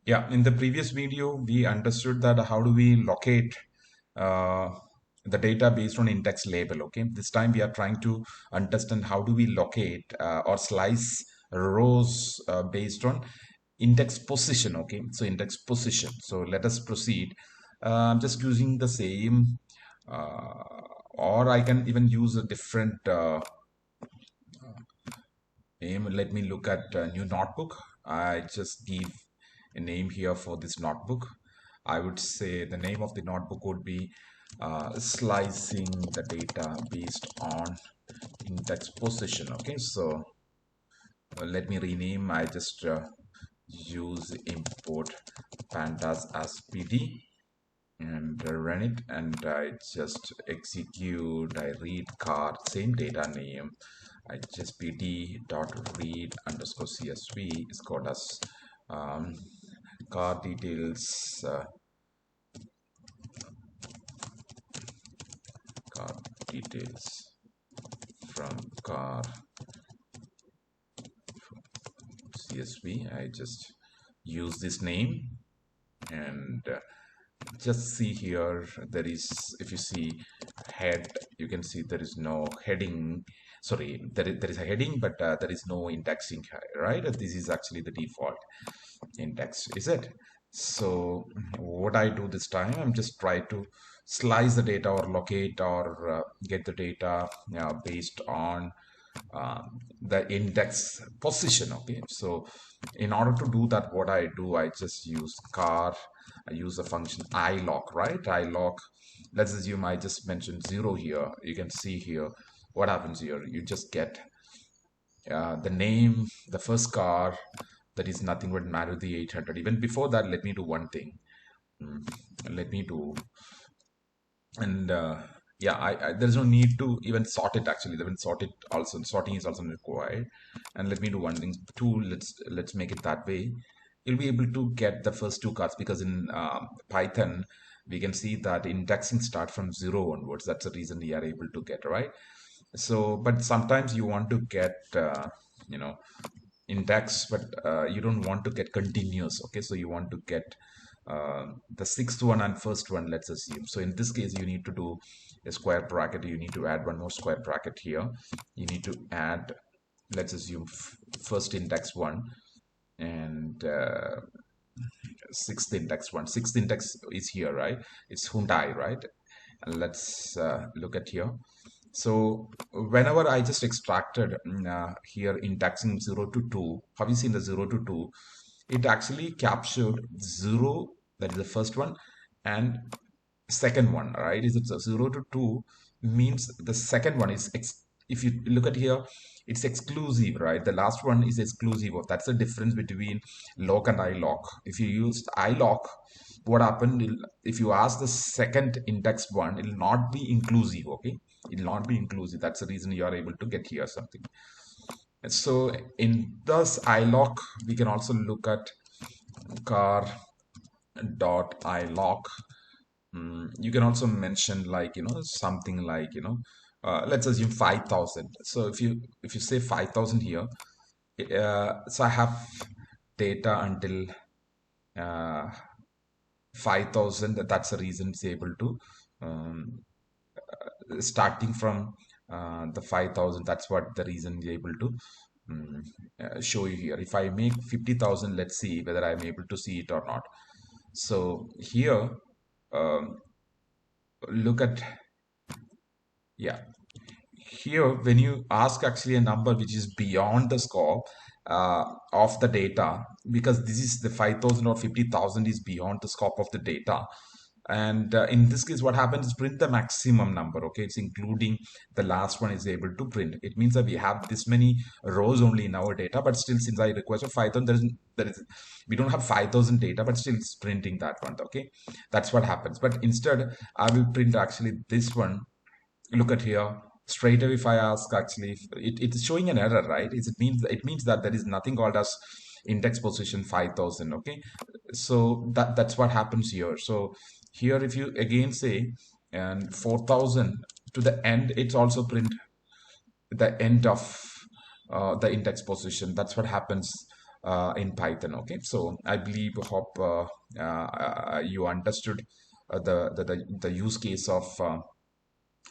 Yeah, in the previous video, we understood that how do we locate uh, the data based on index label. Okay, this time we are trying to understand how do we locate or slice rows based on index position. Okay, so index position. So let us proceed. I'm just using the same, or I can even use a different name. Let me look at a new notebook. I just give a name here for this notebook. I would say the name of the notebook would be slicing the data based on index position. Okay, so let me rename. I just use import pandas as pd and run it, and I just execute. I read card, same data name. I just pd dot read underscore csv is called as um, car details, car details from car csv. I just use this name, and just see here, there is, if you see head, you can see there is no heading. Sorry, there is a heading, but there is no indexing, right? This is actually the default index, is it? So what I do this time, I'm just try to slice the data or locate or get the data based on the index position. Okay, so in order to do that, what I do, I just use car. I use the function ilock, right? Ilock. Let's assume I just mentioned 0 here. You can see here what happens here. You just get the name, the first car, that is nothing but Maruti 800. Even before that, let me do one thing. Mm, Let me do, and yeah, there's no need to even sort it. Actually, they will sort it also. Sorting is also required. And let me do one thing. Two. Let's make it that way. You'll be able to get the first two cards, because in Python we can see that indexing start from 0 onwards. That's the reason we are able to get, right. So, but sometimes you want to get you know index, but you don't want to get continuous. Okay, so you want to get the sixth one and first one, let's assume. So in this case, you need to do a square bracket. You need to add one more square bracket here. You need to add, let's assume, first index one, and sixth index is here, right? It's Hyundai, right? And let's look at here. So whenever I just extracted here indexing 0 to 2, have you seen the 0 to 2? It actually captured 0, that is the first one, and second one, right? Is it 0 to 2 means the second one is, if you look at here, it's exclusive, right? The last one is exclusive of. That's the difference between lock and ilock. If you used ilock, what happened, if you ask the second index one, it will not be inclusive. Okay, it will not be inclusive. That's the reason you are able to get here something. So in this ilock, we can also look at car dot ilock. You can also mention, like, something like, let's assume 5,000. So if you say 5,000 here, so I have data until 5,000. That's the reason it's able to um, starting from the 5,000. That's what the reason we're able to um, show you here. If I make 50,000, let's see whether I'm able to see it or not. So here, um, look at, yeah, here when you ask actually a number which is beyond the scope of the data, because this is the 5,000 or 50,000 is beyond the scope of the data. And in this case, what happens is print the maximum number. Okay, it's including the last one is able to print. It means that we have this many rows only in our data, but still, since I request a 5,000, we don't have 5,000 data, but still it's printing that one. Okay, that's what happens. But instead, I will print actually this one. Look at here. Straight away, if I ask, actually, if it is showing an error, right? It means that there is nothing called as index position 5,000. Okay, so that's what happens here. So here, if you again say and 4,000 to the end, it's also print the end of the index position. That's what happens in Python. Okay, so I believe, hope you understood the use case of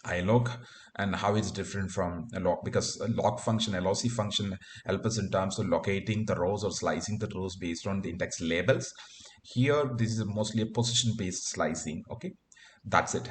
ilog and how it's different from a log, because a log function, loc function, help us in terms of locating the rows or slicing the rows based on the index labels. Here this is mostly a position based slicing. Okay, that's it.